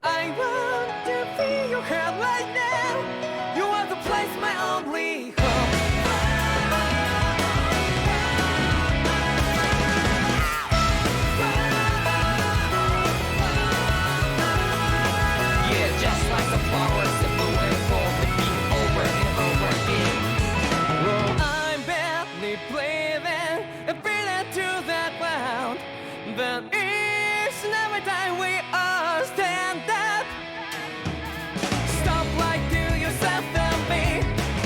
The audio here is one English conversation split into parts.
I want to feel your heart right now. You are the place, my only home. Yeah, just like the flowers that bloom and fall, repeat over and over again. Oh, I'm badly breathing and feeling to the ground, but each and every time we all stand up. Stop like to yourself and be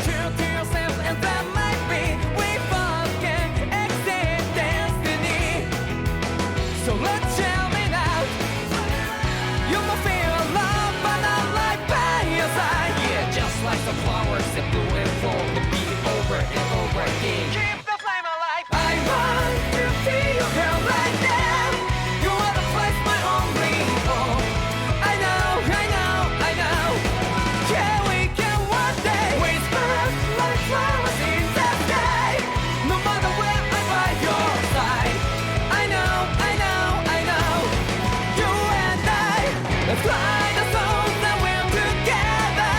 true to yourself, and that might be we forget exist destiny. So let's tell me now. You must feel love, but not like by your side. Yeah, just like the flowers that bloom and fall, repeat over and over again. Keep the flame alive. I want to feel your heart right now. You are the place, my only home. I know, I know, I know. Yeah, we can one day whisper like flowers in the sky. No matter where I'm by your side. I know, I know, I know. You and I, let's fly the soul that we're together.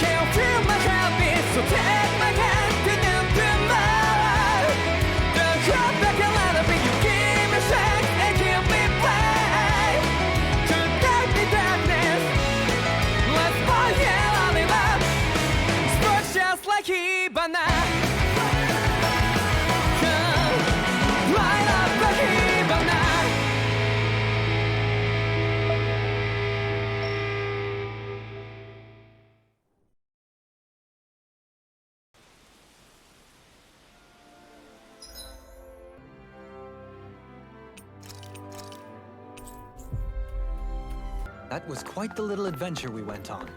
Can't feel my heartbeat, so take my hand to the tomorrow. The heart that can let it be, you give me strength and give me play. To dark the darkness, let's fall yeah, in love. Spark just like Hibana. Come, light up the Hibana. That was quite the little adventure we went on.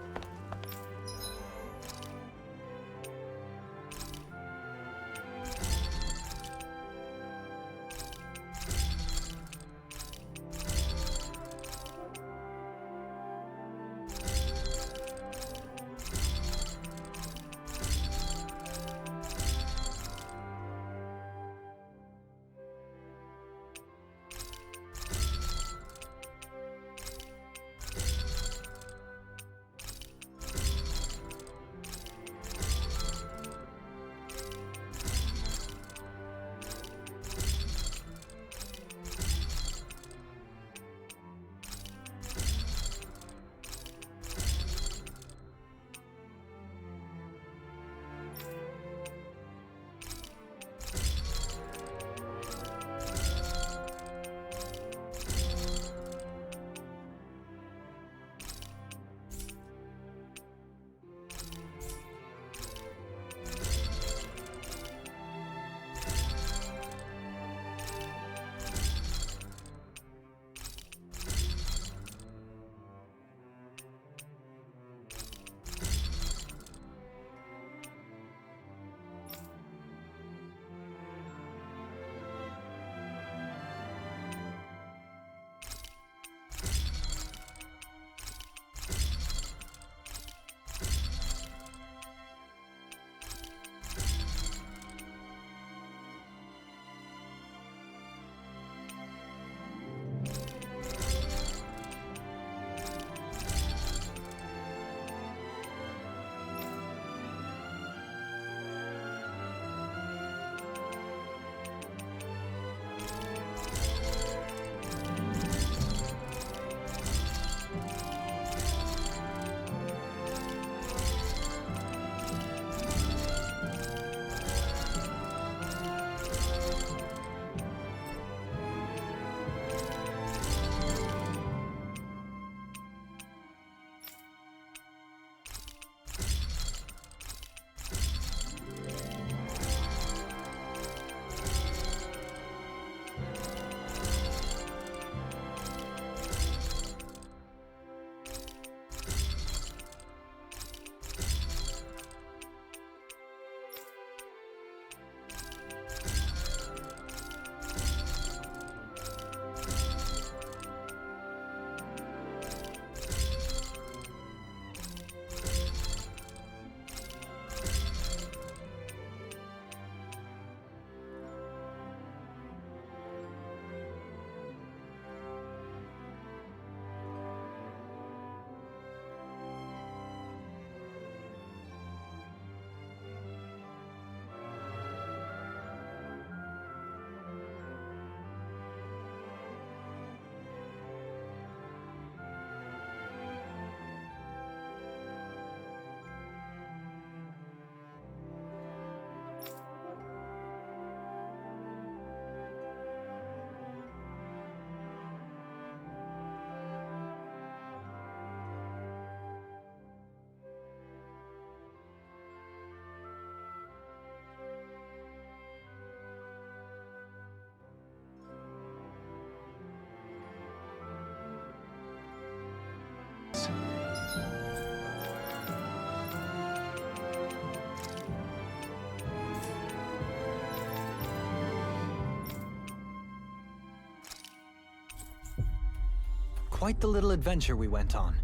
Quite the little adventure we went on.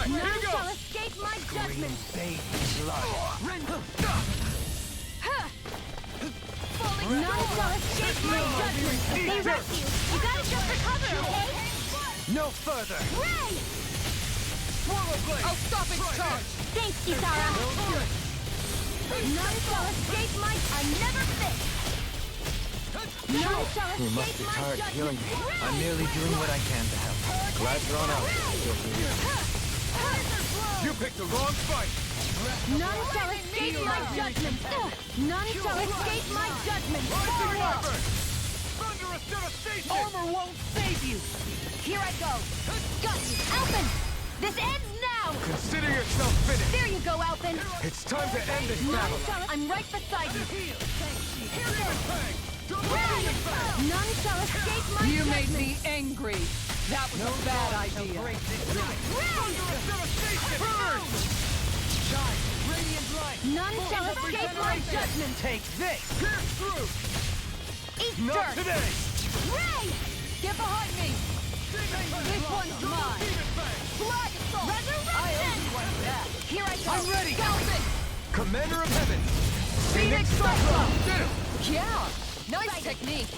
None shall escape my judgment. None shall escape my judgment. They rescue. You gotta just recover, okay? No further! Ray! I'll stop its charge! Thanks, Isara. None shall escape my... I'm never fit. None shall You must escape be my tired of healing judgment. me. I'm merely doing what I can to help. Glad you're on out. You picked the wrong fight! None shall escape my judgment. None shall escape my judgment. Forward. Thunderous devastation! Armor won't save you. Here I go. Got you, Alphen. This ends now. Consider yourself finished! There you go, Alphen. It's time to end this None battle! shall... I'm right beside you. Don't Ray! None shall escape my You made judgment. me angry. That was a bad idea. Ray! Burn! Shine! Radiant light! None shall escape my judgment. Take this! Pierce through! Eat Not dirt. today! Ray! Get behind me. This one's mine. Flag assault. Resurrection. Here I go. I'm ready. Alphen. Commander of Heaven! Phoenix Cyclone. Yeah. Nice technique.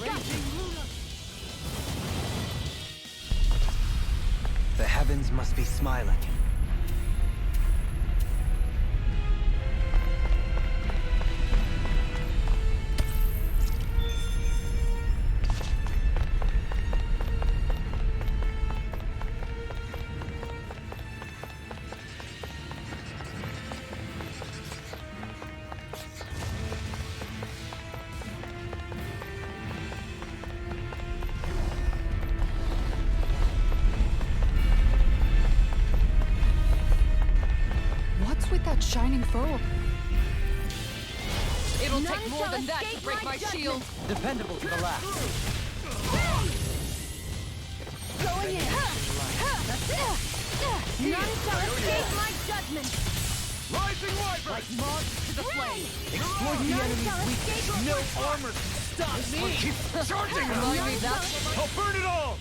The heavens must be smiling. What's with that shining foe? It'll None take more shall than that to escape break my my judgment. shield. Dependable to the last. Going in. None shall escape my judgment. Rising Wyvern! Like moths to the flame. Exploit the None enemy's shall weakness. escape No armor can stop me! Keep charging! Remind me that. I'll burn it all!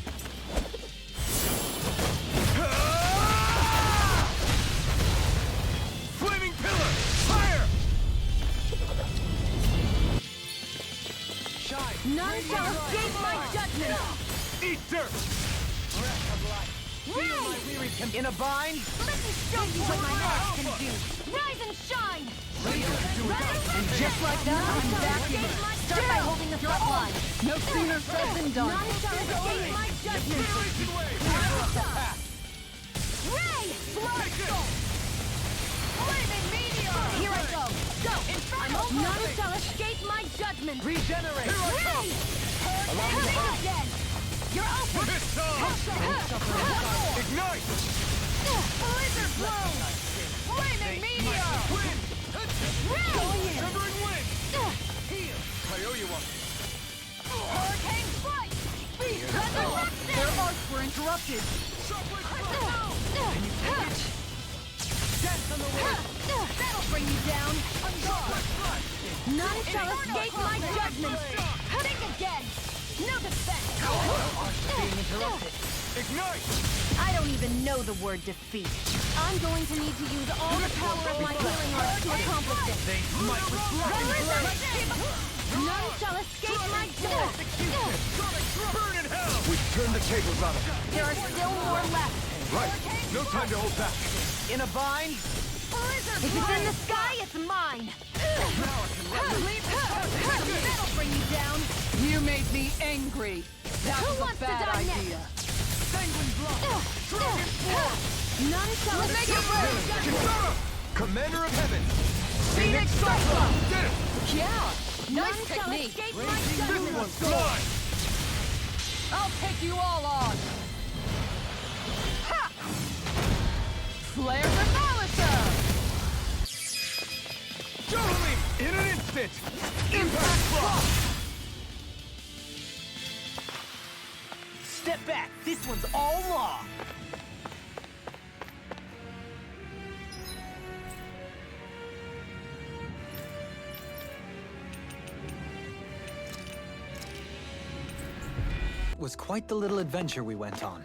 Flaming pillar! Fire! Shine! None shall escape my judgment. Eat dirt! Ray! In a bind? Let me show you what my axe can do. Rise and shine. And just like that, I'm back in. Start by holding the front line. No sooner said than done. None shall escape my judgment. Generation wave! Ray! Take this! Flaming meteor! Here I go. Go! None shall escape my judgment. Regenerate! Ray! Hurricane again. You're open. Pistol! Ignite! Blizzard blow. Flaming meteor. Wind! Ray! Shivering wind! Heal! Kaioyuwa! Hurricane flight. Resurrection. Their arcs were interrupted. Death on the way! That'll bring you down. None shall escape my judgment. Think again. No defense. Being interrupted. Ignite! I don't even know the word defeat. I'm going to need to use all the power of my healing arts to accomplish this. They smite with blazing blade! None shall escape my judgment. Burn in hell! We've turned the tables on them. There are still more left. Right! No time to hold back. In a bind? If it's in the sky, it's mine. That'll bring you down. You made me angry. That Who was wants a to bad die idea. Sanguine blood. Dragon form. None Make it rain. Commander of Heaven. Phoenix Cyclone. Did it. Yeah. None Nice shall technique. escape my This judgment. one's mine. I'll take you all on. Ha! Flare Demolisher. DOHALIM in an instant. Impact block. Step back. This one's all law. Was quite the little adventure we went on.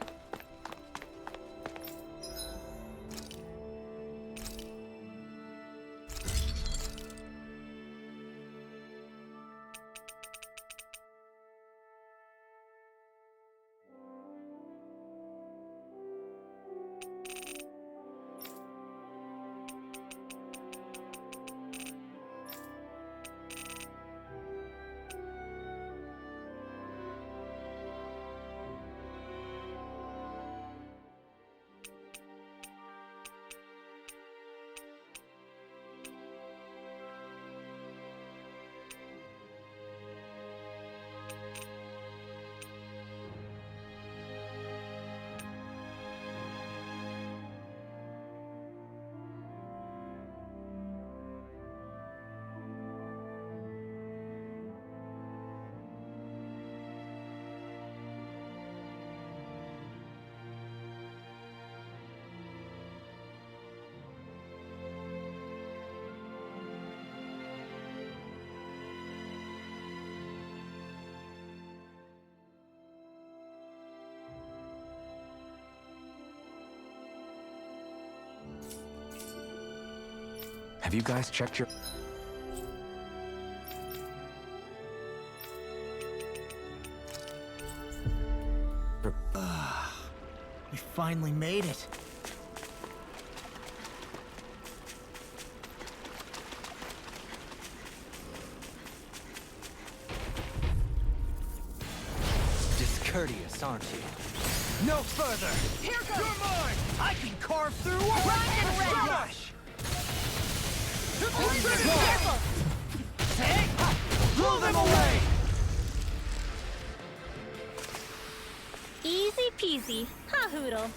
Have you guys checked your... We finally made it. Discourteous, aren't you? No further. Here goes. You're mine. I can carve through a and rush. Careful. Hey, blow them away. Easy peasy. Ha hoodle.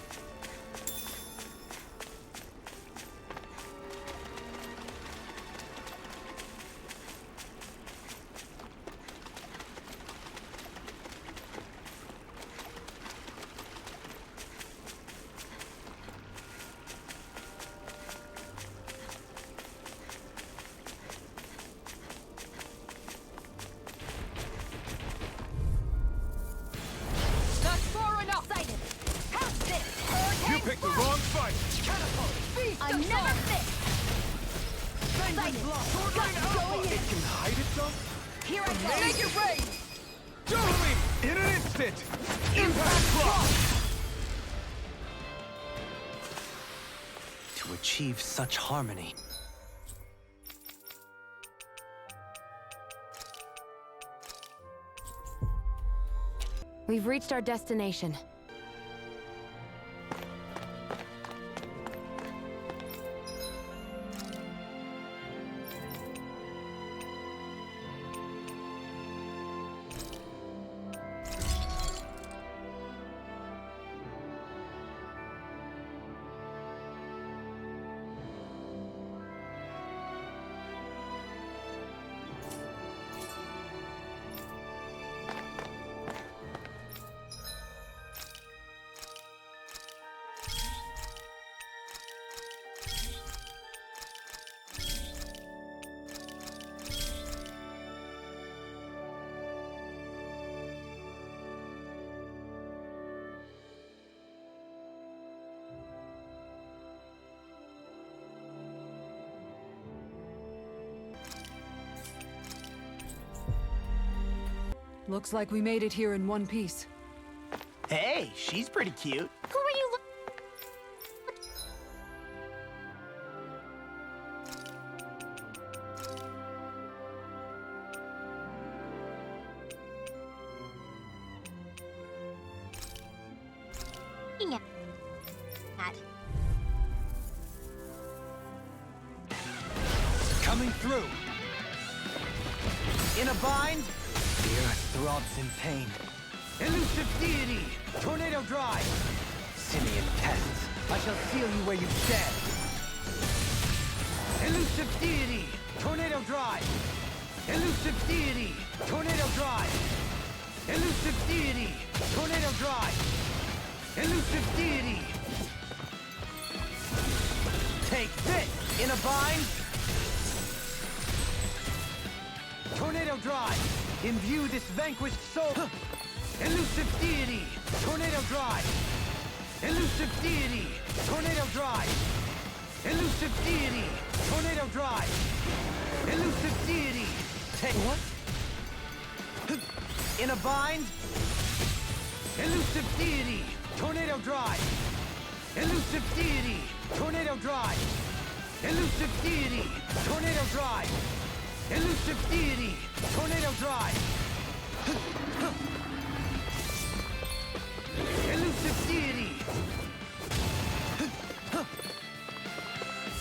That's far enough. Excited. How's this? You picked the wrong fight. Feast I'm of never song. fit. Excited. Guts going in. It can hide itself. Here I go. Make it rain. DOHALIM in an instant. Impact block. To achieve such harmony. We've reached our destination. Looks like we made it here in one piece. Hey, she's pretty cute. Who are you Coming through. In a bind. The earth throbs in pain. Elusive deity. Tornado drive. Simian pests. I shall seal you where you stand. Elusive deity. Tornado drive. Elusive deity. Tornado drive. Elusive deity. Tornado drive. Elusive deity. Take this. In a bind. Tornado drive. Imbue this vanquished soul. Elusive deity. Tornado drive. Elusive deity. Tornado drive. Elusive deity. Tornado drive. Elusive deity. Take what? In a bind. Elusive deity. Tornado drive. Elusive deity. Tornado drive. Elusive deity. Tornado drive. Elusive deity. Tornado drive. Elusive deity.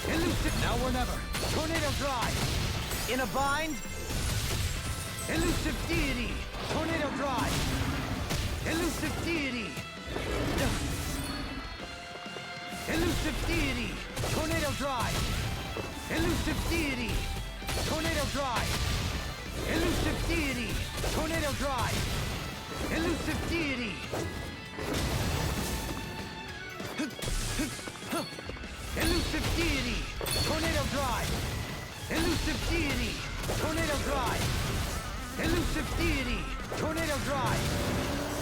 Elusive. Now or never. Tornado drive. In a bind. Elusive deity. Tornado drive. Elusive deity. Elusive deity. Tornado drive. Elusive deity. Tornado drive. Elusive deity. Tornado drive. Elusive deity. Elusive deity. Tornado drive. Elusive deity. Tornado drive. Elusive deity. Tornado drive.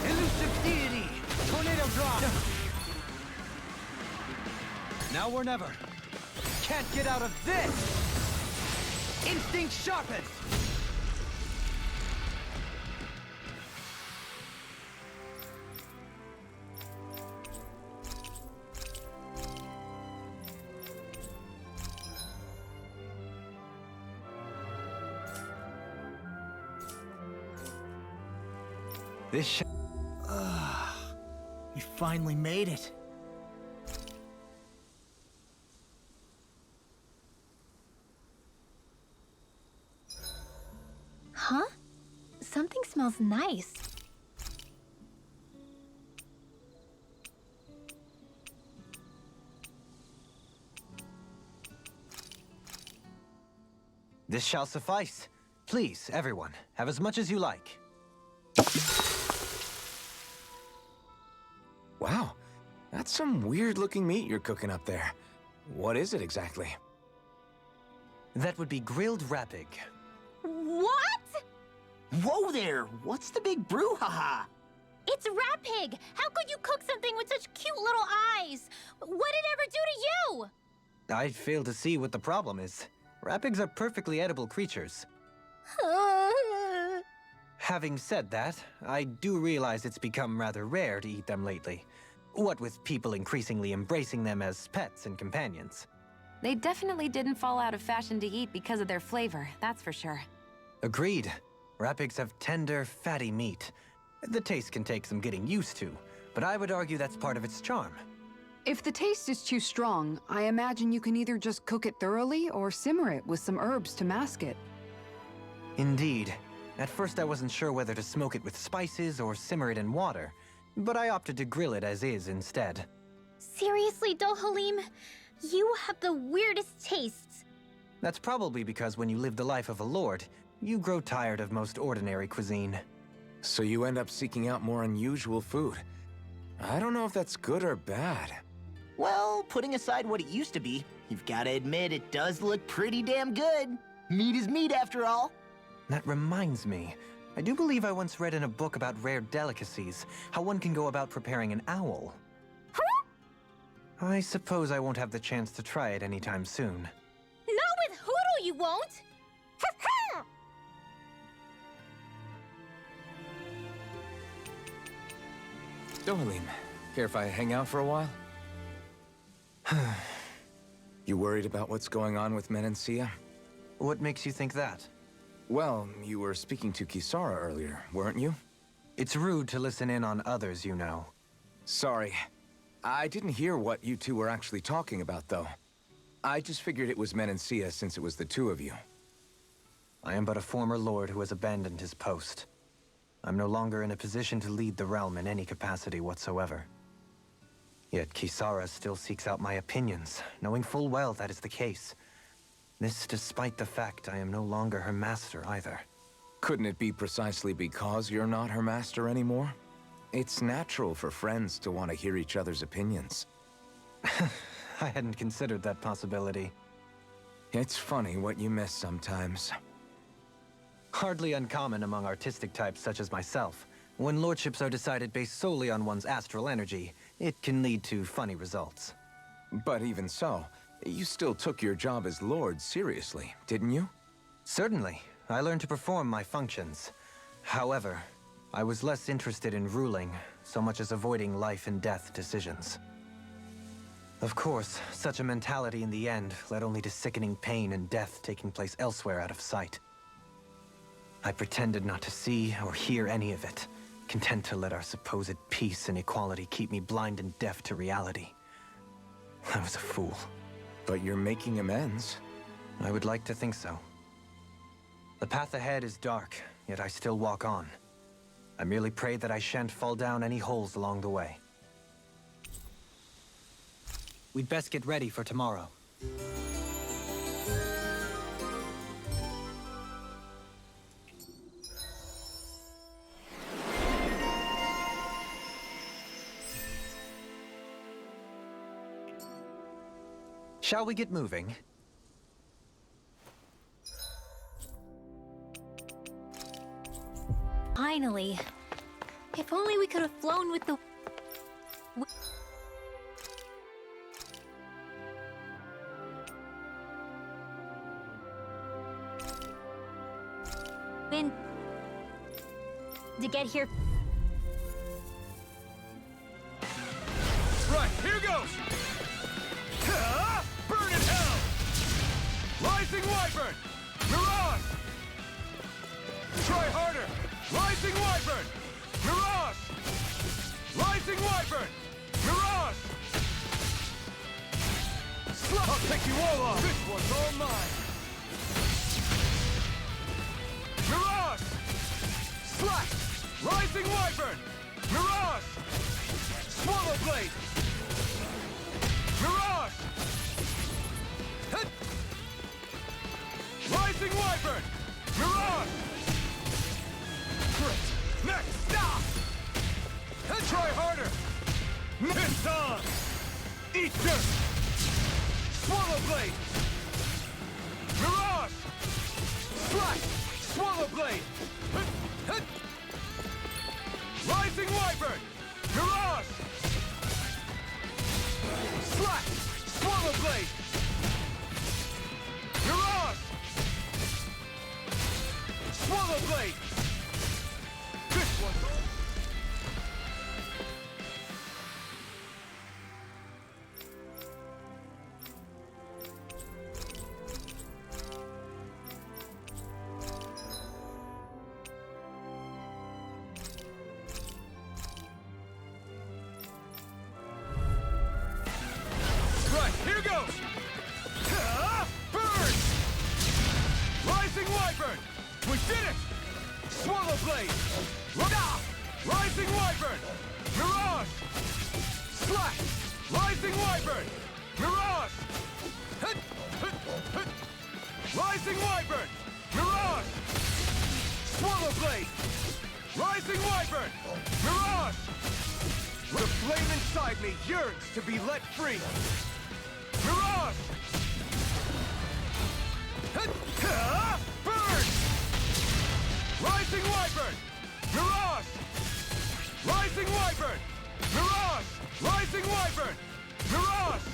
Elusive deity. Tornado drive. Now or never. Can't get out of this. Instinct sharpens. This You finally made it. Huh? Something smells nice. This shall suffice. Please, everyone, have as much as you like. Wow, that's some weird-looking meat you're cooking up there. What is it exactly? That would be grilled Jrpg. What? Whoa there! What's the big brouhaha? It's Jrpg! How could you cook something with such cute little eyes? What did it ever do to you? I fail to see what the problem is. Jrpgs are perfectly edible creatures. Having said that, I do realize it's become rather rare to eat them lately. What with people increasingly embracing them as pets and companions. They definitely didn't fall out of fashion to eat because of their flavor, that's for sure. Agreed. Jrpgs have tender, fatty meat. The taste can take some getting used to, but I would argue that's part of its charm. If the taste is too strong, I imagine you can either just cook it thoroughly or simmer it with some herbs to mask it. Indeed. At first I wasn't sure whether to smoke it with spices or simmer it in water, but I opted to grill it as is instead. Seriously, DOHALIM? You have the weirdest tastes. That's probably because when you live the life of a lord, you grow tired of most ordinary cuisine. So you end up seeking out more unusual food. I don't know if that's good or bad. Well, putting aside what it used to be, you've got to admit it does look pretty damn good. Meat is meat, after all. That reminds me. I do believe I once read in a book about rare delicacies, how one can go about preparing an owl. Huh? I suppose I won't have the chance to try it anytime soon. Not with Hoodle, you won't! Dohalim, care if I hang out for a while? You worried about what's going on with Menancia? What makes you think that? Well, you were speaking to Kisara earlier, weren't you? It's rude to listen in on others, you know. Sorry. I didn't hear what you two were actually talking about, though. I just figured it was Menancia since it was the two of you. I am but a former lord who has abandoned his post. I'm no longer in a position to lead the realm in any capacity whatsoever. Yet Kisara still seeks out my opinions, knowing full well that is the case. This despite the fact I am no longer her master either. Couldn't it be precisely because you're not her master anymore? It's natural for friends to want to hear each other's opinions. I hadn't considered that possibility. It's funny what you miss sometimes. Hardly uncommon among artistic types such as myself. When lordships are decided based solely on one's astral energy, it can lead to funny results. But even so, you still took your job as lord seriously, didn't you? Certainly. I learned to perform my functions. However, I was less interested in ruling, so much as avoiding life and death decisions. Of course, such a mentality in the end led only to sickening pain and death taking place elsewhere out of sight. I pretended not to see or hear any of it, content to let our supposed peace and equality keep me blind and deaf to reality. I was a fool. But you're making amends. I would like to think so. The path ahead is dark, yet I still walk on. I merely pray that I shan't fall down any holes along the way. We'd best get ready for tomorrow. Shall we get moving? Finally. If only we could have flown with the... wind... to get here. Right, here goes! Burn in hell! Rising Wyvern! Mirage! Try harder! Rising Wyvern! Mirage! Rising Wyvern! Mirage! I'll take you all off! This one's all mine! Mirage! Slash! Rising Wyvern! Mirage! Swallow Blade! Mirage! Hit! Rising Wyvern! Mirage! Crit! Next! Stop! Hit! Try harder! It's on! Eat dirt! Swallow Blade! Mirage! Slash! Swallow Blade! Hit! Hit! Rising Wyvern! Mirage! Slash! Swallow Blade! Mirage! Swallow Blade! This one's all... Right, here goes! Burn! Rising Wyvern! We did it! Swallow Blade! Rising Wyvern! Mirage! Slash! Rising Wyvern! Mirage! Hit! Hit! Hit! Rising Wyvern! Mirage! Swallow Blade! Rising Wyvern! Mirage! The flame inside me yearns to be let free! Mirage! Burn! Rising Wyvern! Mirage! Rising Wyvern! Mirage! Rising Wyvern! Mirage!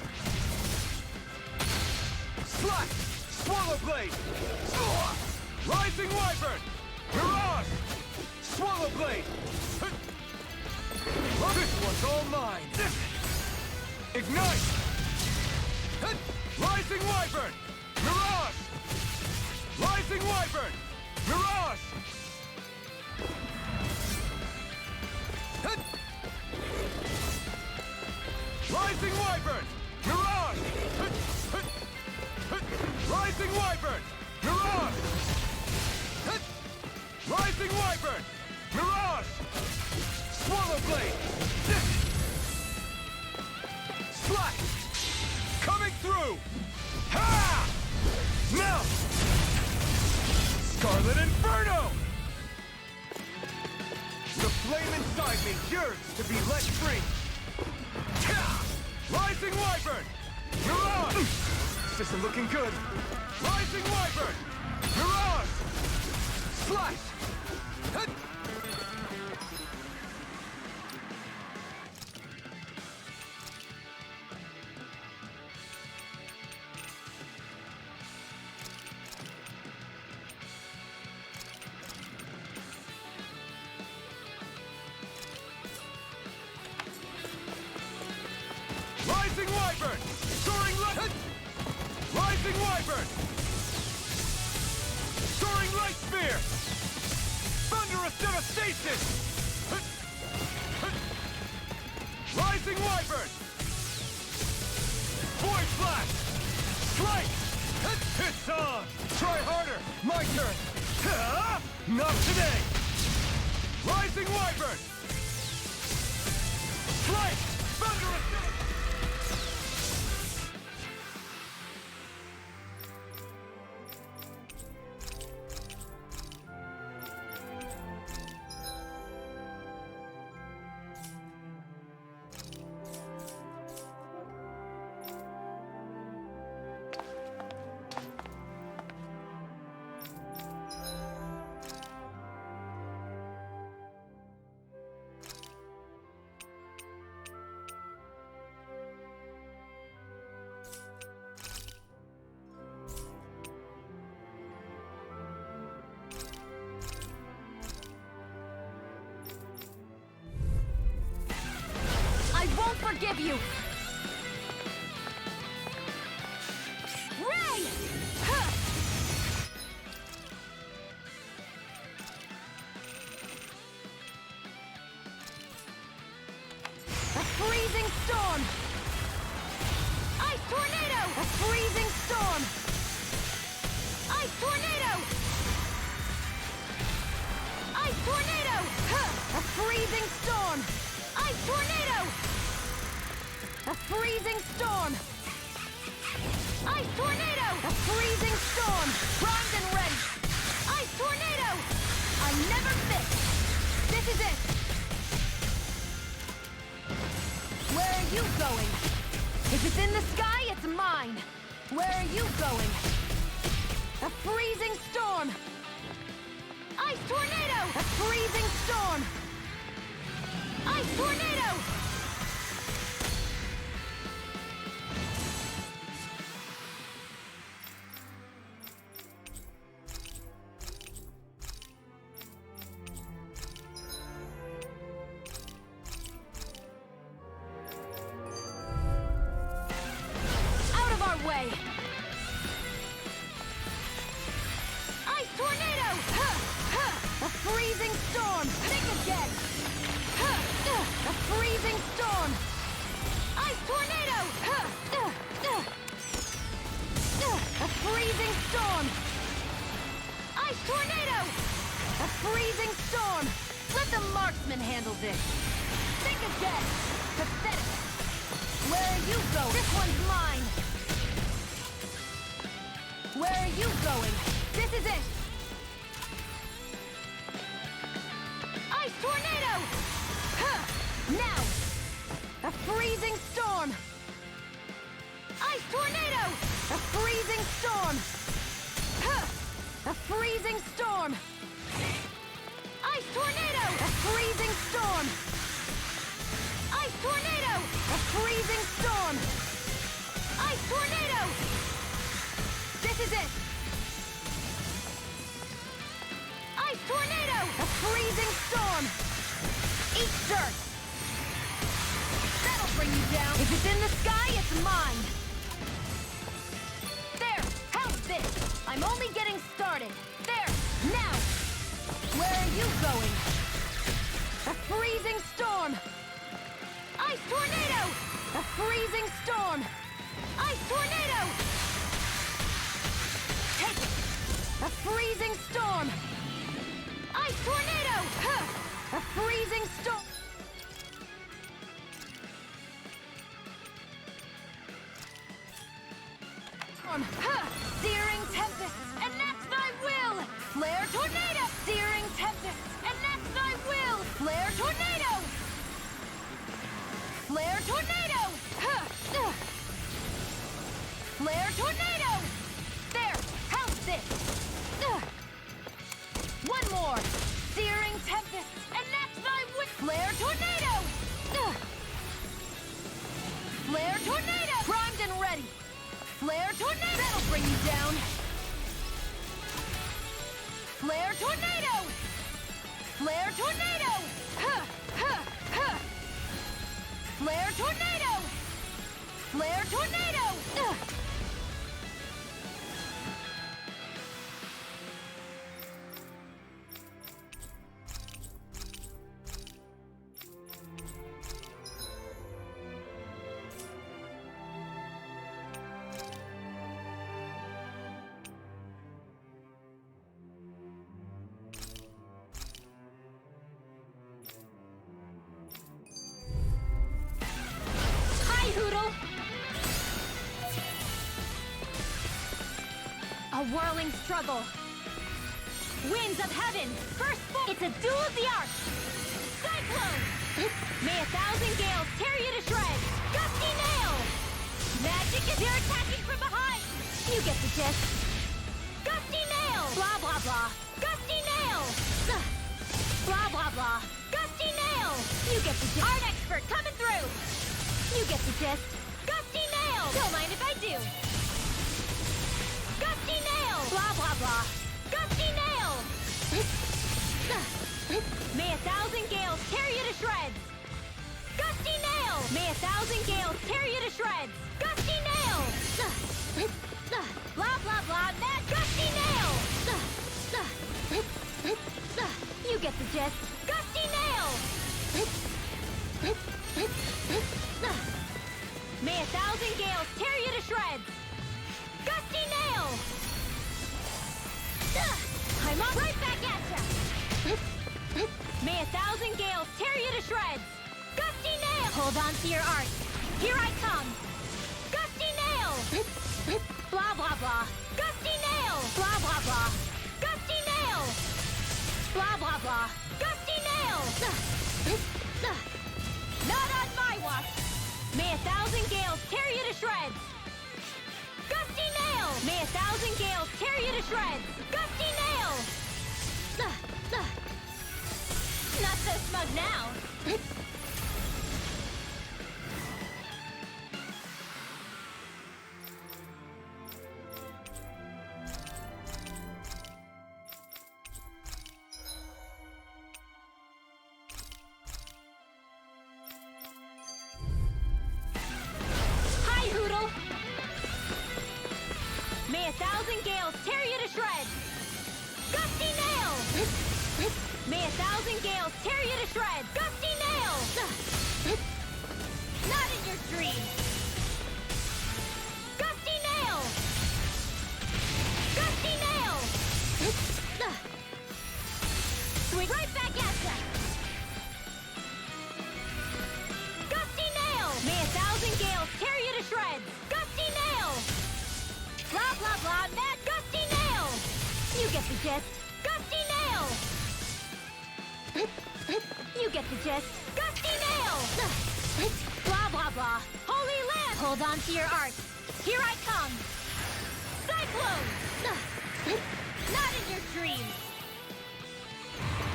Slash! Swallow Blade! Rising Wyvern! Mirage! Swallow Blade! This one's all mine! Ignite! Rising Wyvern! Mirage! Rising Wyvern! Mirage! Rising Wyvern! Mirage! Rising Wyvern! Mirage! Hit! Rising Wyvern! Mirage! Swallow Blade! Slash! Coming through! Ha! Now! Scarlet Inferno! The flame inside me yearns to be let free! Ha! Rising Wyvern! Mirage! This isn't looking good! Rising Wyvern! Mirage! Slash! Hit! Rising Wyvern! Soaring light! Rising Wyvern! Soaring Light Spear! Thunderous Devastation! Rising Wyvern! Void Flash! Strike! It's on! Try harder! My turn! Not today! Rising Wyvern! Strike! Thunderous Devastation! I won't forgive you! Ray! Huh! A freezing storm! Ice tornado! A freezing storm! Ice tornado! Ice tornado! Huh! A freezing storm! Ice tornado! A freezing storm! Ice tornado! A freezing storm! Primed and ready! Ice tornado! I never miss! This is it! Where are you going? If it's in the sky, it's mine! Where are you going? A freezing storm! Ice tornado! A freezing storm! Ice tornado! Out of our way! Ice tornado! Huh! Huh! A freezing storm! Think again! A freezing storm! Ice tornado! A freezing storm! Ice tornado! A freezing storm! Let the marksman handle this! Think again! Pathetic! Where are you going? This one's mine! Where are you going? This is it! Ice tornado! Now! A freezing storm! Ice tornado! A freezing storm! A freezing storm! Ice tornado! A freezing storm! Ice tornado! A freezing storm! Ice tornado! This is it! Ice tornado! A freezing storm! Eat dirt! That'll bring you down! If it's in the sky, it's mine! There! How's this? I'm only getting started! There! Now! Where are you going? A freezing storm! Ice tornado! A freezing storm! Ice tornado! storm! Ice tornado! Huh. A freezing storm! Huh. Searing tempest, and that's thy will! Flare tornado! Searing tempest, and that's thy will! Flare tornado! Flare tornado! Huh. Flare tornado! There! How's this? One more! Searing tempest, and that's thy will! Flare tornado! Flare tornado! Primed and ready! Flare tornado! That'll bring you down! Flare tornado! Flare tornado! Huh! Huh! Huh! Flare tornado! Flare tornado! Poodle! A whirling struggle. Winds of heaven! First fall! It's a duel of the arts! Cyclone! May 1,000 gales tear you to shreds! Gusty nail! Magic is they're attacking from behind! You get the gist. Gusty nail! Blah blah blah! Gusty nail! Blah blah blah! Gusty nail! You get the gist. Art expert coming through! You get the gist. Gusty nail! Don't mind if I do. Gusty nail! Blah, blah, blah. Gusty nail! May 1,000 gales tear you to shreds. Gusty nail! May 1,000 gales tear you to shreds. Gusty nail! Blah, blah, blah. Mad gusty nail! You get the gist. Gusty nail! May 1,000 gales tear you to shreds! Gusty nail! I'm on right back at ya! May 1,000 gales tear you to shreds! Gusty nail! Hold on to your art. Here I come! Gusty nail! Blah, blah, blah. Gusty nail! Blah, blah, blah. Gusty nail! Blah, blah, blah. Gusty nail! Not on my watch! May 1,000 gales tear you to shreds! Gusty nail! May 1,000 gales tear you to shreds! Gusty nail! Not so smug now! May 1,000 gales tear you to shreds! Gusty nail! May 1,000 gales tear you to shreds! Gusty nail! Not in your dreams! Gusty nail! Gusty nail! Swing right back at ya! Gusty nail! May 1,000 gales tear you to shreds! Gusty nail! Blah, blah, blah, mad gusty nail! You get the gist. Gusty nail! You get the gist. Gusty nail! Blah, blah, blah. Holy land! Hold on to your art. Here I come! Cyclone! Not in your dreams!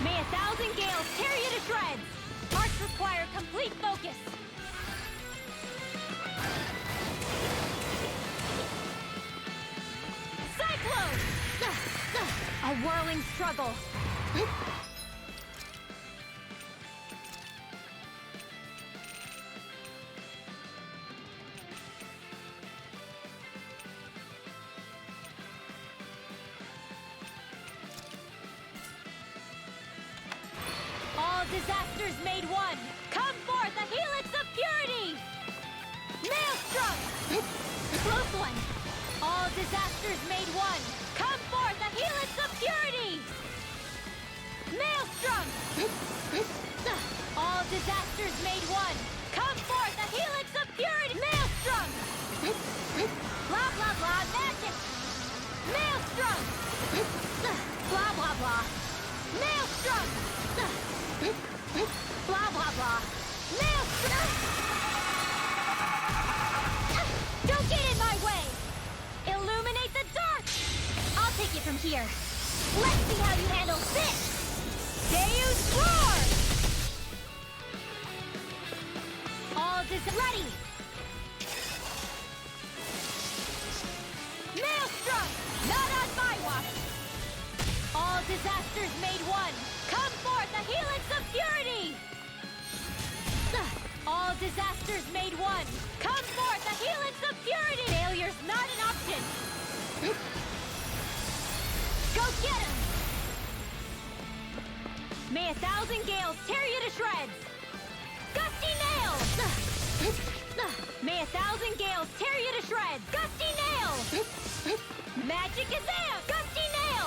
May 1,000 gales tear you to shreds! Arts require complete focus! Cyclone! A whirling struggle. All disasters made one. Come forth, a helix of purity! Maelstrom! Close one! All disasters made one. Come forth, a helix of purity! Maelstrom! All disasters made one! Come forth, a helix of purity! Maelstrom! Blah, blah, blah, magic! Maelstrom! Blah, blah, blah! Maelstrom! Blah, blah, blah! Maelstrom! Don't get in my way! Illuminate the dark! I'll take it from here. Let's see how you handle this! Deus Roar! All ready! Maelstrom! Not on my watch! All disasters made one! Come forth, a helix of purity! All disasters made one! Come forth, a helix of purity! Failure's not an option! Go get him! May 1,000 gales tear you to shreds! Gusty nail! May 1,000 gales tear you to shreds! Gusty nail! Magic is amped! Gusty nail!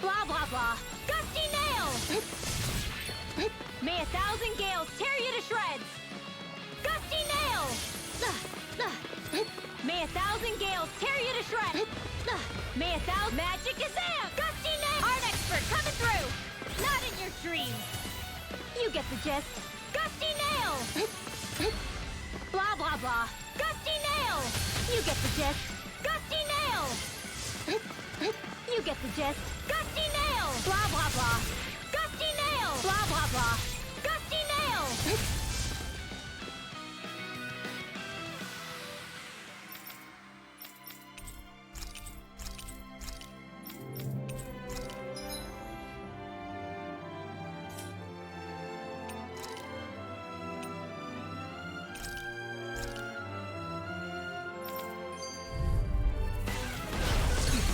Blah, blah, blah! Gusty nail! May 1,000 gales tear you to shreds! Gusty nail! May 1,000 gales tear you to shreds! May 1,000... Magic is amped! Gusty nail! Art expert coming through! Not in your dreams! You get the gist. Gusty nail! Blah, blah, blah. Gusty nail! You get the gist. Gusty nail! You get the gist. Gusty nail! Blah, blah, blah. Gusty nail! Blah, blah, blah. Gusty nail!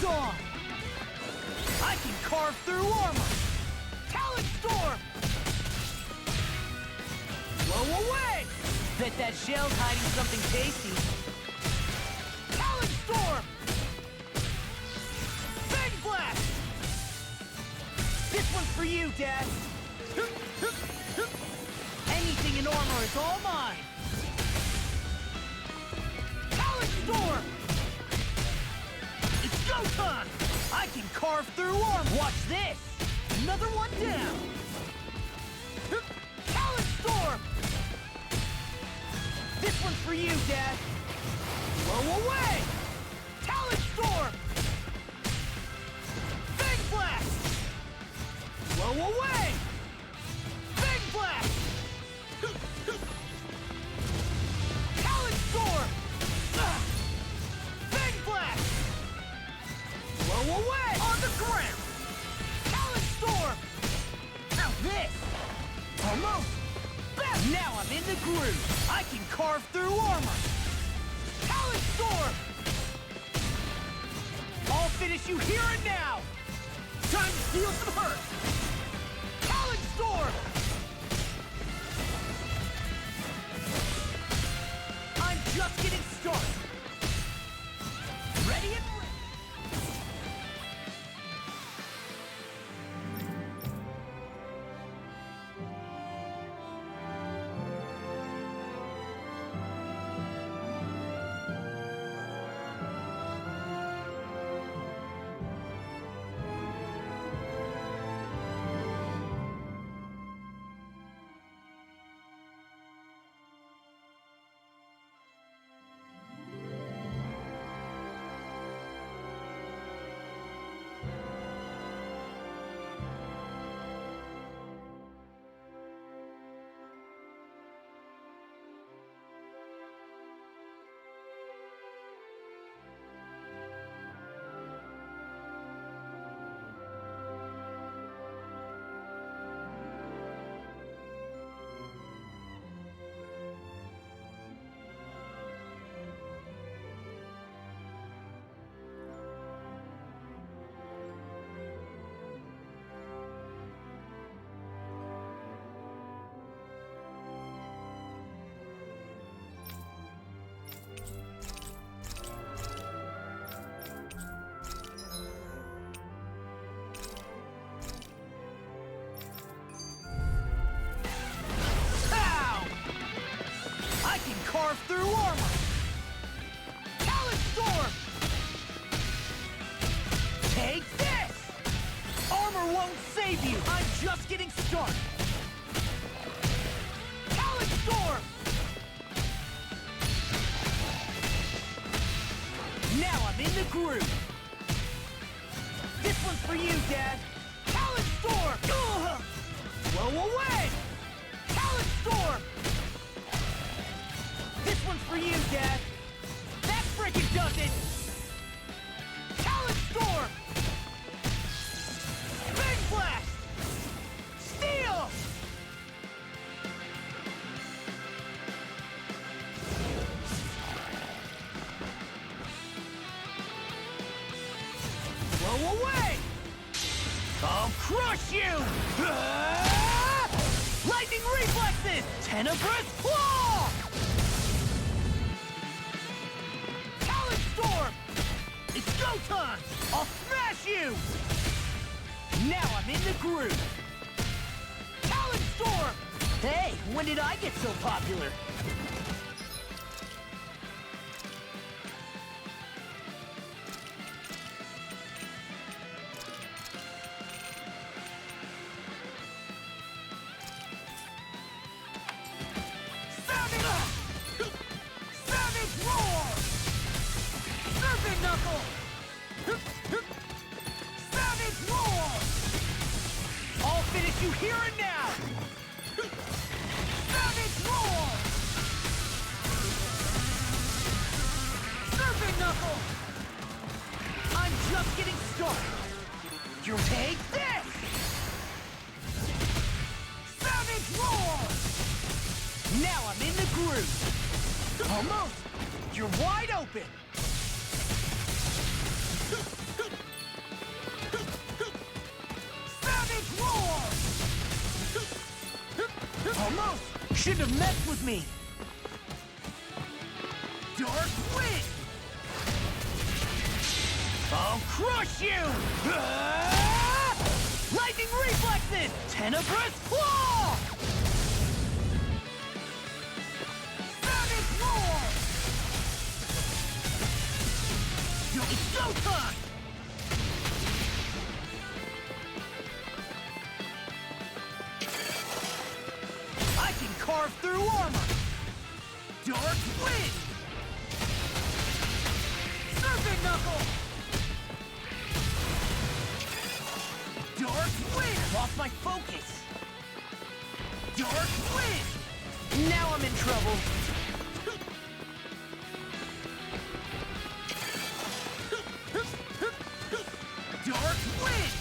Dawn! I can carve through armor! Talent Storm! Blow away! Bet that shell's hiding something tasty. Talent Storm! Bang Blast! This one's for you, Dad! Anything in armor is all mine! Talent Storm! It's go time! I can carve through armor! Watch this! Another one down! Talent Storm! This one's for you, Dad! Blow away! Talent Storm! Bang Blast! Blow away! Bang Blast! Talent Storm! Bang Blast! Blow away! On the ground! Talent Storm! Now this! Almost! Now I'm in the groove! I can carve through armor! Talent Storm! I'll finish you here and now! Time to deal some hurt! Talent Storm! I'm just getting started! Ready and ready! can carve through armor! Talon Storm! Take this! Armor won't save you! I'm just getting started! Talon Storm! Now I'm in the groove! This one's for you, Dad! Talon Storm! Blow away! Talon Storm! This one's for you, Dad! That frickin' does it! Talon Storm! Big Blast! Steel! Blow away! I'll crush you! Ah! Lightning reflexes! Tenebrous claw! Talon Storm! It's go time! I'll smash you! Now I'm in the groove! Talon Storm! Hey, when did I get so popular? Savage Roar! Serpent Knuckle! Savage Roar! I'll finish you here and now! Savage Roar! Serpent Knuckle! I'm just getting started! You take this! Savage Roar! Now I'm in the groove! Almost! You're wide open! Savage Roar! Almost! Shouldn't have messed with me! Dark Wind! I'll crush you! Ah! Lightning reflexes! Tenebrous claw! Savage Roar! It's go time! I can carve through armor! Dark Wind! Serpent Knuckle! Dark Wind! Lost my focus! Dark Wind! Now I'm in trouble! Dark Wind!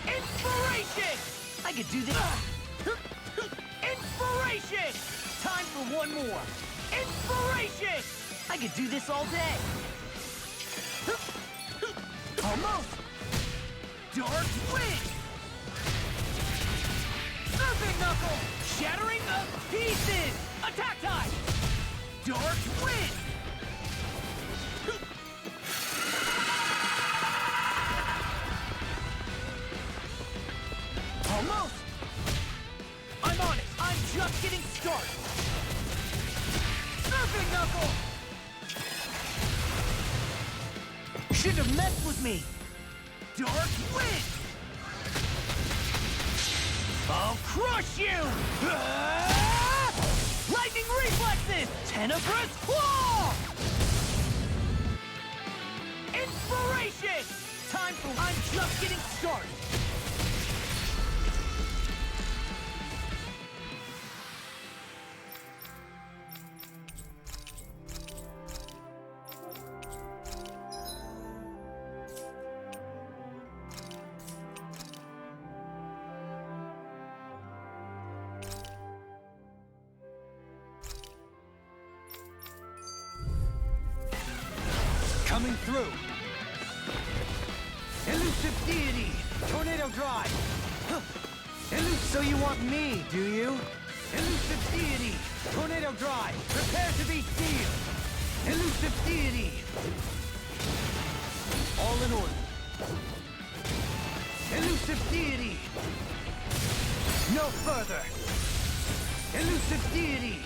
Inspiration! I could do this. Inspiration! Time for one more. Inspiration! I could do this all day. Almost! Dark Wind! Serpent Knuckle! Shattering of pieces! Attack time! Dark Wind! Almost! I'm on it! I'm just getting started! Serpent Knuckle! Shouldn't have messed with me! Dark Wind! I'll crush you! Ah! Lightning reflexes! Tenebrous claw! Inspiration! Time for... I'm just getting started! Coming through! Elusive Deity! Tornado Drive! So you want me, do you? Elusive Deity! Tornado Drive! Prepare further! Elusive deity!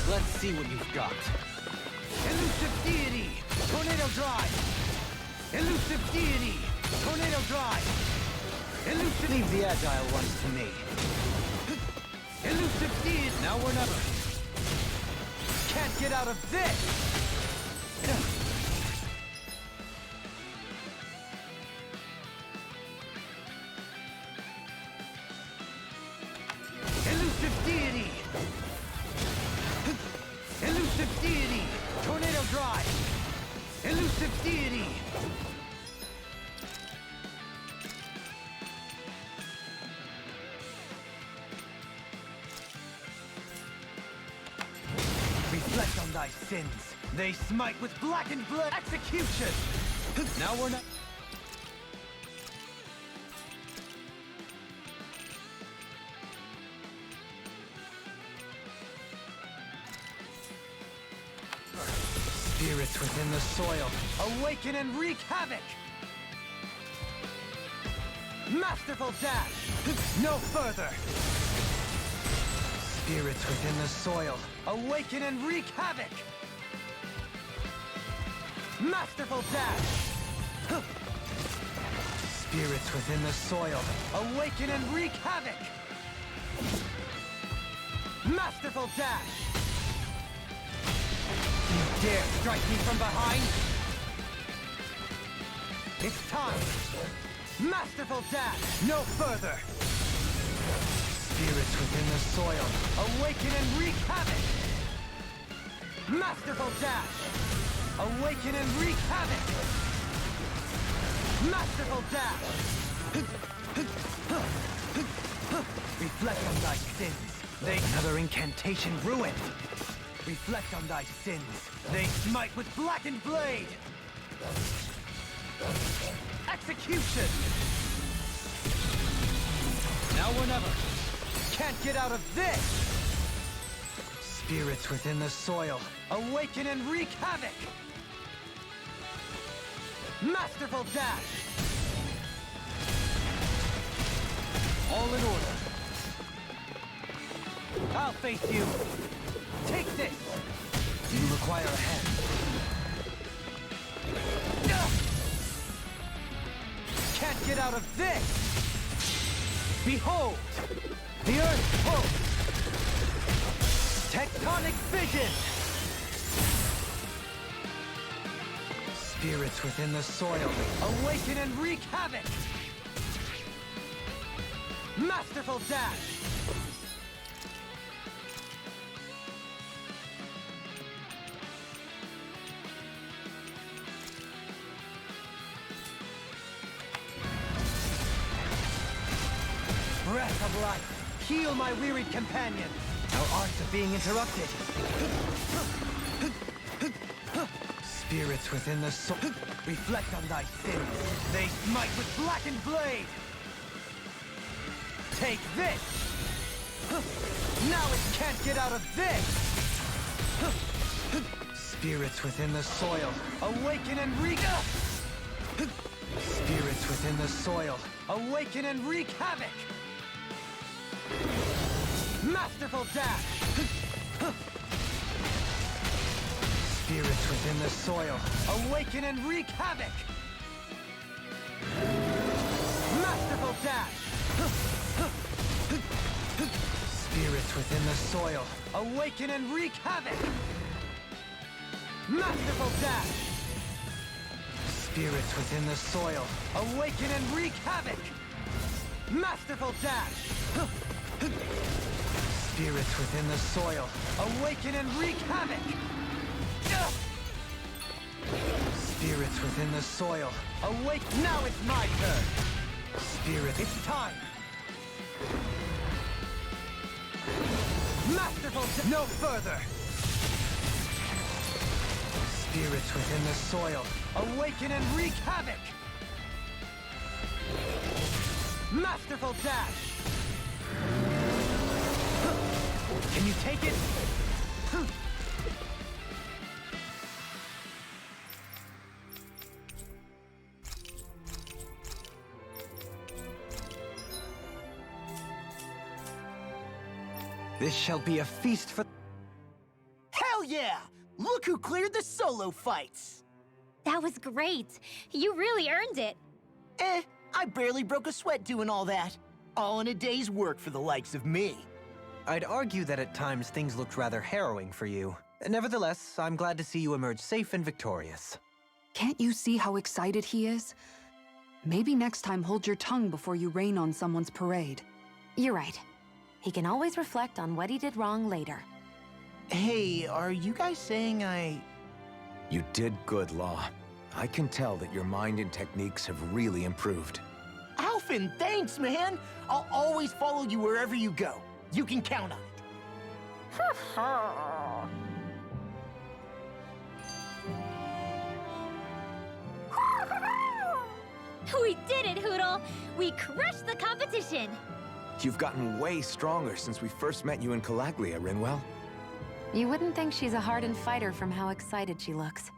Let's see what you've got. Elusive deity! Tornado drive! Elusive deity! Tornado drive! Elusive... Leave the agile ones to me. Elusive deity! Now or never. Can't get out of this! Elusive deity! Elusive deity! Tornado drive! Elusive deity! Reflect on thy sins. They smite with blackened blood. Execution! Now we're not... Spirits within the soil, awaken and wreak havoc! Masterful dash! No further! Spirits within the soil, awaken and wreak havoc! Masterful dash! Spirits within the soil, awaken and wreak havoc! Masterful dash! You dare strike me from behind? It's time! Masterful dash! No further! Spirits within the soil, awaken and wreak havoc! Masterful dash! Awaken and wreak havoc! Masterful dash! Reflect on thy sins. Another incantation ruined! Reflect on thy sins. They smite with blackened blade! Execution! Now or never! Can't get out of this! Spirits within the soil, awaken and wreak havoc! Masterful dash! All in order. I'll face you! Take this! Do you require a hand? Can't get out of this! Behold! The Earth pulse! Tectonic vision! Spirits within the soil, awaken and wreak havoc! Masterful dash! Breath of life, heal my wearied companion. Our arts are being interrupted. Spirits within the soul, reflect on thy sins. They smite with blackened blade. Take this. Now it can't get out of this. Spirits within the soil, awaken and wreak. Spirits within the soil, awaken and wreak havoc. Masterful dash! Spirits within the soil, awaken and wreak havoc! Masterful dash! Spirits within the soil, awaken and wreak havoc! Masterful dash! Spirits within the soil, awaken and wreak havoc! Masterful dash! Spirits within the soil, awaken and wreak havoc! Spirits within the soil, awake! Now it's my turn! Spirit, it's time! Masterful no further! Spirits within the soil, awaken and wreak havoc! Masterful dash! Can you take it? This shall be a feast for... Hell yeah! Look who cleared the solo fights! That was great. You really earned it. I barely broke a sweat doing all that. All in a day's work for the likes of me. I'd argue that at times things looked rather harrowing for you. Nevertheless, I'm glad to see you emerge safe and victorious. Can't you see how excited he is? Maybe next time hold your tongue before you rain on someone's parade. You're right. He can always reflect on what he did wrong later. Hey, are you guys saying You did good, Law. I can tell that your mind and techniques have really improved. ALPHEN, thanks, man! I'll always follow you wherever you go. You can count on it. We did it, Hoodle! We crushed the competition! You've gotten way stronger since we first met you in Calaglia, Rinwell. You wouldn't think she's a hardened fighter from how excited she looks.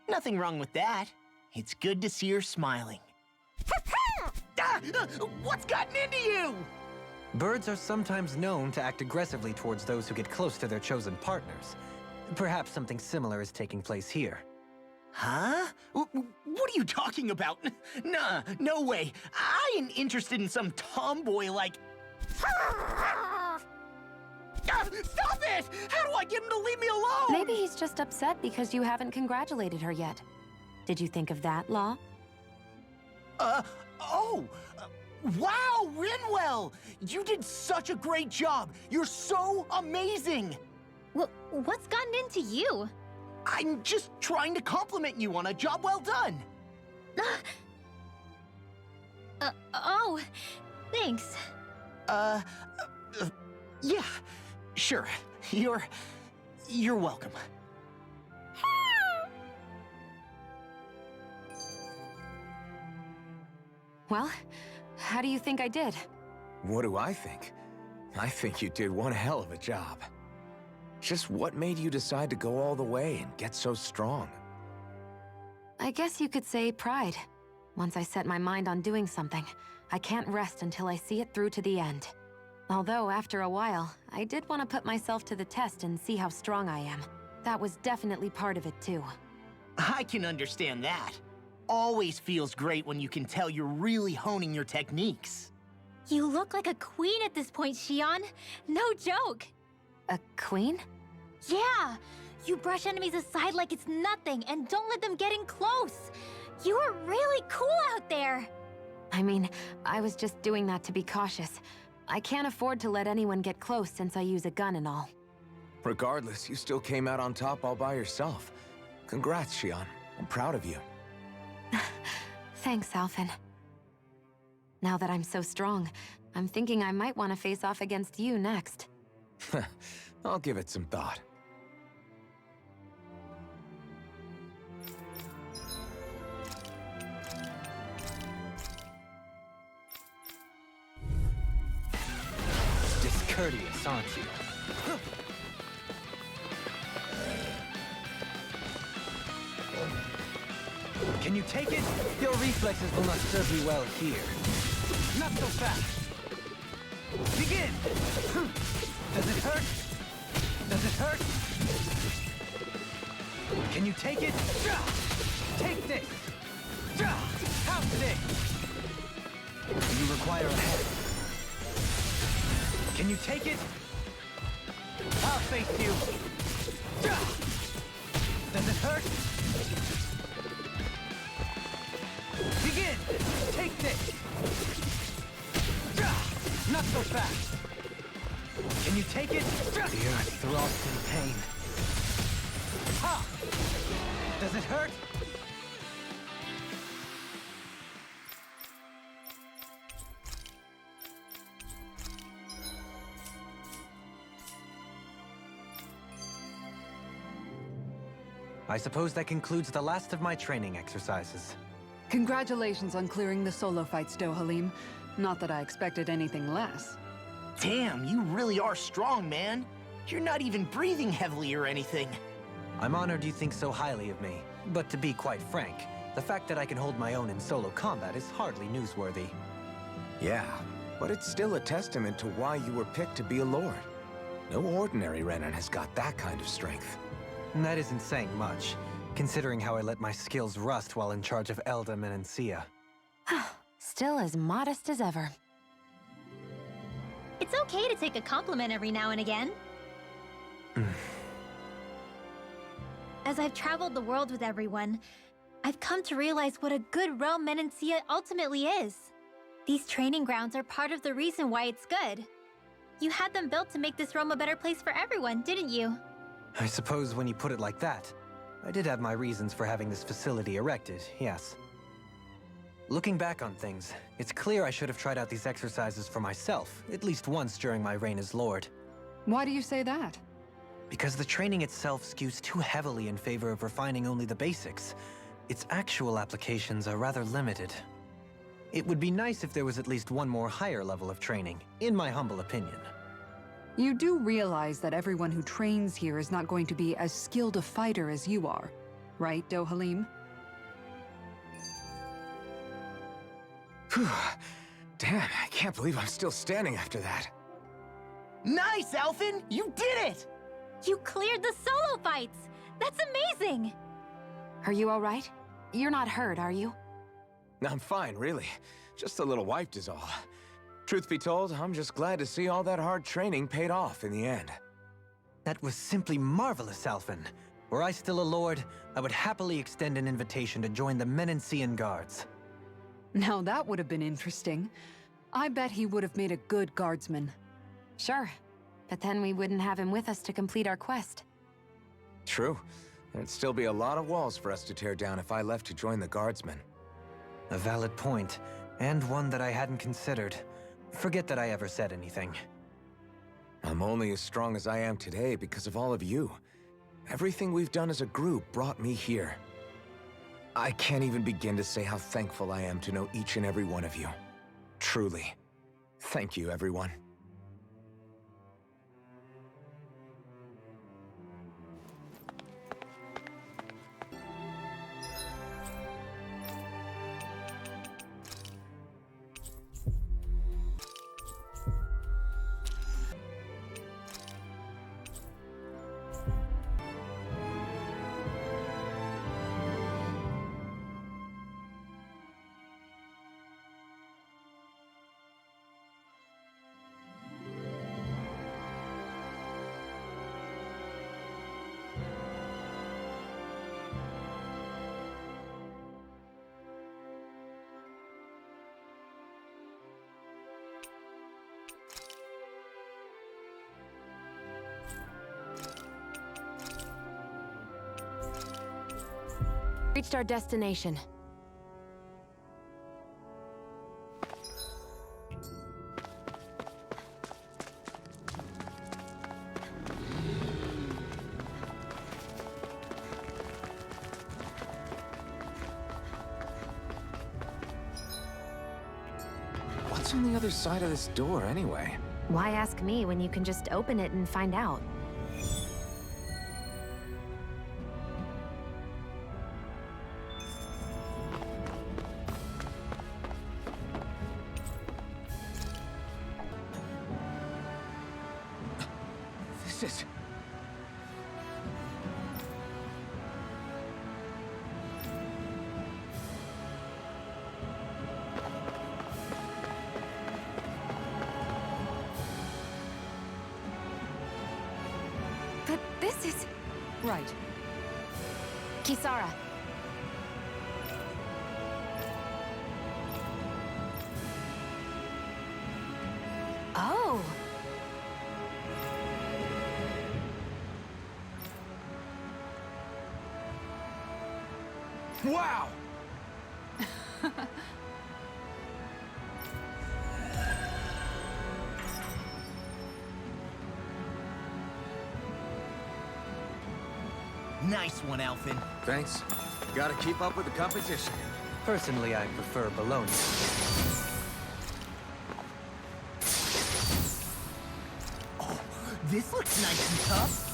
Nothing wrong with that. It's good to see her smiling. What's gotten into you? Birds are sometimes known to act aggressively towards those who get close to their chosen partners. Perhaps something similar is taking place here. Huh? What are you talking about? Nah, no way. I ain't interested in some tomboy like... Stop it! How do I get him to leave me alone? Maybe he's just upset because you haven't congratulated her yet. Did you think of that, Law? Wow, Rinwell! You did such a great job! You're so amazing! What's gotten into you? I'm just trying to compliment you on a job well done! Oh, thanks. Yeah, sure. You're welcome. Well, how do you think I did? What do I think? I think you did one hell of a job. Just what made you decide to go all the way and get so strong? I guess you could say pride. Once I set my mind on doing something, I can't rest until I see it through to the end. Although, after a while, I did want to put myself to the test and see how strong I am. That was definitely part of it, too. I can understand that. Always feels great when you can tell you're really honing your techniques. You look like a queen at this point, SHIONNE. No joke. A queen? Yeah. You brush enemies aside like it's nothing and don't let them get in close. You are really cool out there. I mean, I was just doing that to be cautious. I can't afford to let anyone get close since I use a gun and all. Regardless, you still came out on top all by yourself. Congrats, SHIONNE. I'm proud of you. Thanks, ALPHEN. Now that I'm so strong, I'm thinking I might want to face off against you next. I'll give it some thought. Discourteous, aren't you? Can you take it? Your reflexes will not serve you well here. Not so fast! Begin! Does it hurt? Does it hurt? Can you take it? Take this! Have this! You require a head. Can you take it? I'll face you! Does it hurt? Begin! Take this! Not so fast! Can you take it? The earth throbs in pain. Ha! Does it hurt? I suppose that concludes the last of my training exercises. Congratulations on clearing the solo fights, DOHALIM. Not that I expected anything less. Damn, you really are strong, man. You're not even breathing heavily or anything. I'm honored you think so highly of me, but to be quite frank, the fact that I can hold my own in solo combat is hardly newsworthy. Yeah, but it's still a testament to why you were picked to be a lord. No ordinary Renan has got that kind of strength. And that isn't saying much, considering how I let my skills rust while in charge of Elda Menencia. Still as modest as ever. It's okay to take a compliment every now and again. As I've traveled the world with everyone, I've come to realize what a good realm Menencia ultimately is. These training grounds are part of the reason why it's good. You had them built to make this realm a better place for everyone, didn't you? I suppose when you put it like that, I did have my reasons for having this facility erected, yes. Looking back on things, it's clear I should have tried out these exercises for myself, at least once during my reign as Lord. Why do you say that? Because the training itself skews too heavily in favor of refining only the basics. Its actual applications are rather limited. It would be nice if there was at least one more higher level of training, in my humble opinion. You do realize that everyone who trains here is not going to be as skilled a fighter as you are, right, DOHALIM? Whew. Damn, I can't believe I'm still standing after that. Nice, ALPHEN! You did it! You cleared the solo fights! That's amazing! Are you all right? You're not hurt, are you? I'm fine, really. Just a little wiped is all. Truth be told, I'm just glad to see all that hard training paid off in the end. That was simply marvelous, ALPHEN. Were I still a lord, I would happily extend an invitation to join the Menencian Guards. Now that would have been interesting. I bet he would have made a good guardsman. Sure, but then we wouldn't have him with us to complete our quest. True. There'd still be a lot of walls for us to tear down if I left to join the Guardsmen. A valid point, and one that I hadn't considered. Forget that I ever said anything. I'm only as strong as I am today because of all of you. Everything we've done as a group brought me here. I can't even begin to say how thankful I am to know each and every one of you. Truly. Thank you, everyone. Reached our destination. What's on the other side of this door, anyway? Why ask me when you can just open it and find out? This is... But this is... Right. Kisara. Oh! Wow! Nice one, Alphen. Thanks. Gotta keep up with the competition. Personally, I prefer bologna. Oh, this looks nice and tough.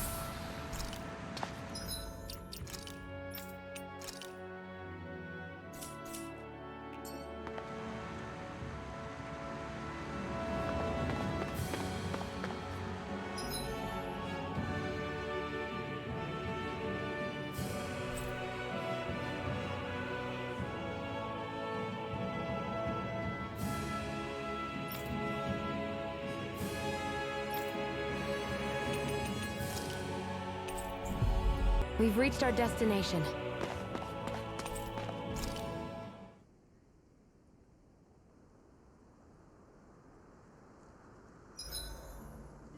We've reached our destination.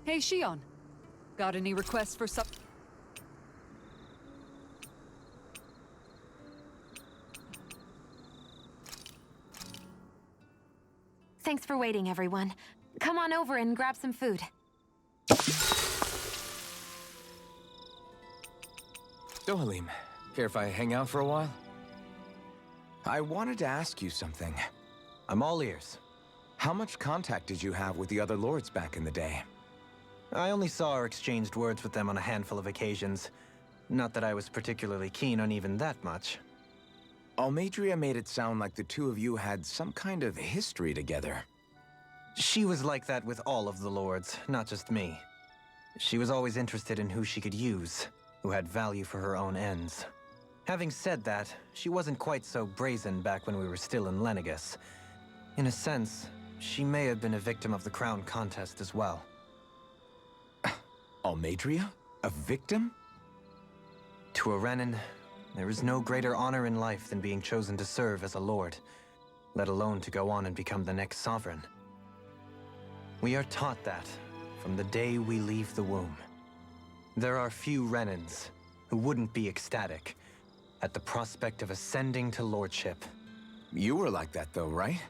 Hey, Shionne. Got any requests for sup? Thanks for waiting, everyone. Come on over and grab some food. Dohalim, care if I hang out for a while? I wanted to ask you something. I'm all ears. How much contact did you have with the other lords back in the day? I only saw or exchanged words with them on a handful of occasions. Not that I was particularly keen on even that much. Almadria made it sound like the two of you had some kind of history together. She was like that with all of the lords, not just me. She was always interested in who she could use, who had value for her own ends. Having said that, she wasn't quite so brazen back when we were still in Lenegus. In a sense, she may have been a victim of the crown contest as well. Almadria? A victim? To a Renin, there is no greater honor in life than being chosen to serve as a lord, let alone to go on and become the next sovereign. We are taught that from the day we leave the womb. There are few Renins who wouldn't be ecstatic at the prospect of ascending to lordship. You were like that though, right?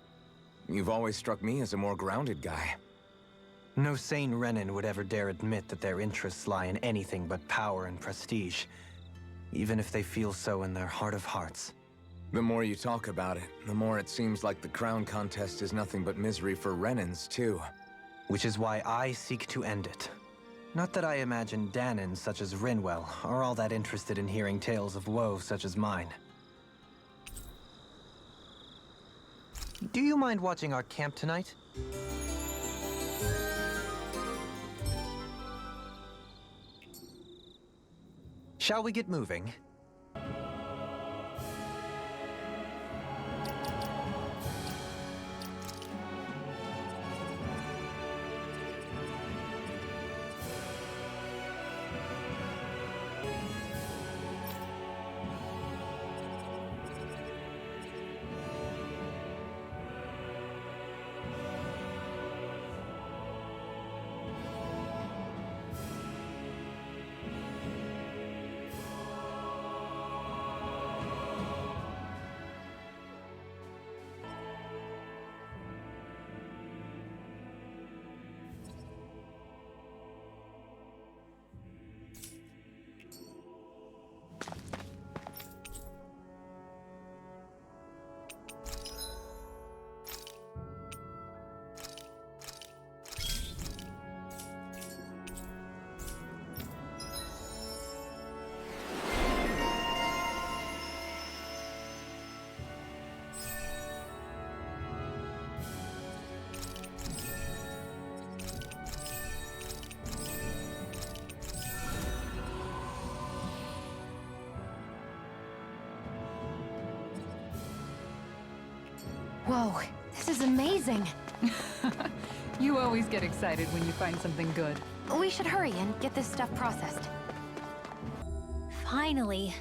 You've always struck me as a more grounded guy. No sane Renin would ever dare admit that their interests lie in anything but power and prestige, even if they feel so in their heart of hearts. The more you talk about it, the more it seems like the crown contest is nothing but misery for Renins, too. Which is why I seek to end it. Not that I imagine Danins such as Rinwell are all that interested in hearing tales of woe such as mine. Do you mind watching our camp tonight? Shall we get moving? Whoa, this is amazing. You always get excited when you find something good. We should hurry and get this stuff processed. Finally.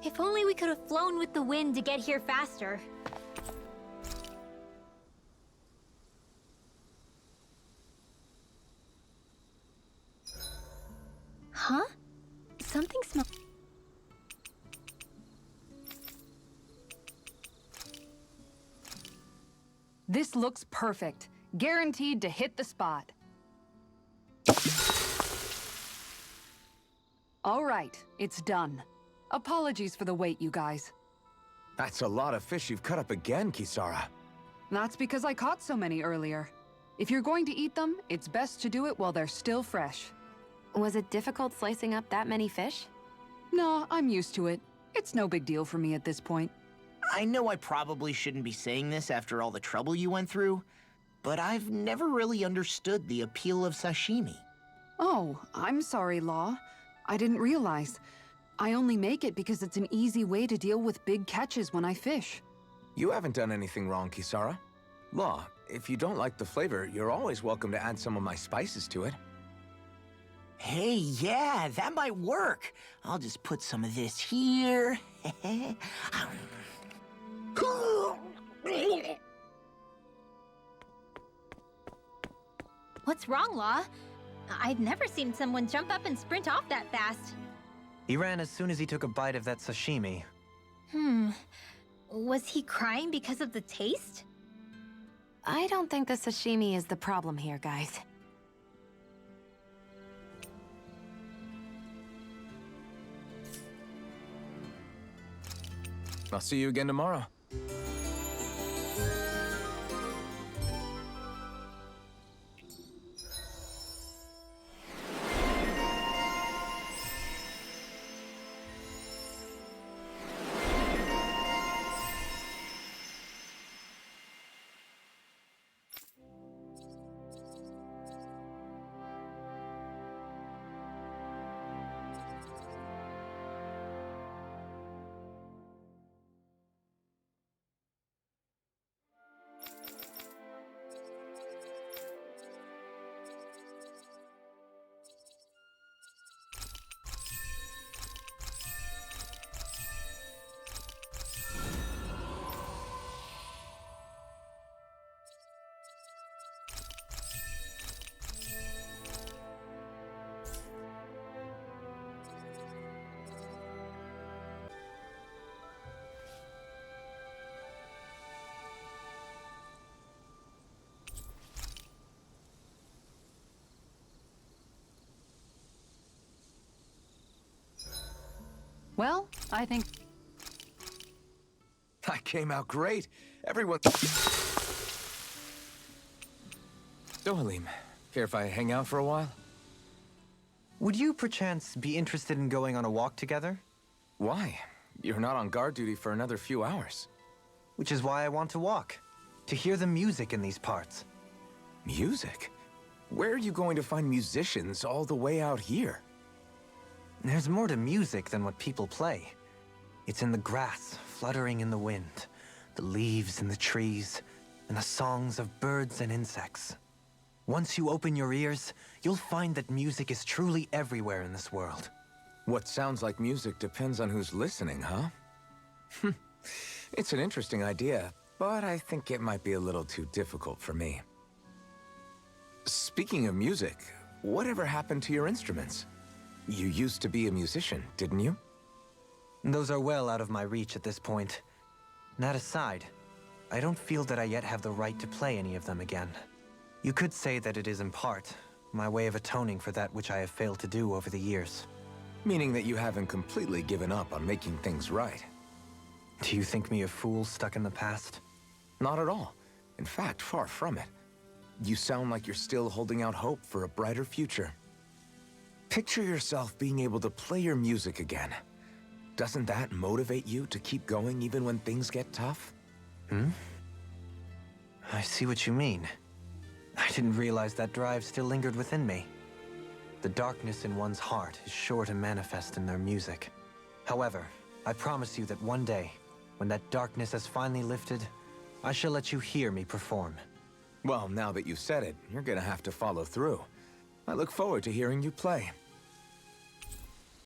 If only we could have flown with the wind to get here faster. Huh? Something smells. This looks perfect. Guaranteed to hit the spot. All right, it's done. Apologies for the wait, you guys. That's a lot of fish you've cut up again, Kisara. That's because I caught so many earlier. If you're going to eat them, it's best to do it while they're still fresh. Was it difficult slicing up that many fish? No, I'm used to it. It's no big deal for me at this point. I know I probably shouldn't be saying this after all the trouble you went through, but I've never really understood the appeal of sashimi. Oh, I'm sorry, Law. I didn't realize. I only make it because it's an easy way to deal with big catches when I fish. You haven't done anything wrong, Kisara. Law, if you don't like the flavor, you're always welcome to add some of my spices to it. Hey, yeah, that might work. I'll just put some of this here. What's wrong, Law? I've never seen someone jump up and sprint off that fast. He ran as soon as he took a bite of that sashimi. Was he crying because of the taste? I don't think the sashimi is the problem here, guys. I'll see you again tomorrow. Well, I think... I came out great. Everyone... Dohalim, care if I hang out for a while? Would you perchance be interested in going on a walk together? Why? You're not on guard duty for another few hours. Which is why I want to walk. To hear the music in these parts. Music? Where are you going to find musicians all the way out here? There's more to music than what people play. It's in the grass, fluttering in the wind, the leaves in the trees, and the songs of birds and insects. Once you open your ears, you'll find that music is truly everywhere in this world. What sounds like music depends on who's listening, huh? It's an interesting idea, but I think it might be a little too difficult for me. Speaking of music, whatever happened to your instruments? You used to be a musician, didn't you? Those are well out of my reach at this point. That aside, I don't feel that I yet have the right to play any of them again. You could say that it is in part my way of atoning for that which I have failed to do over the years. Meaning that you haven't completely given up on making things right. Do you think me a fool stuck in the past? Not at all. In fact, far from it. You sound like you're still holding out hope for a brighter future. Picture yourself being able to play your music again. Doesn't that motivate you to keep going even when things get tough? I see what you mean. I didn't realize that drive still lingered within me. The darkness in one's heart is sure to manifest in their music. However, I promise you that one day, when that darkness has finally lifted, I shall let you hear me perform. Well, now that you've said it, you're gonna have to follow through. I look forward to hearing you play.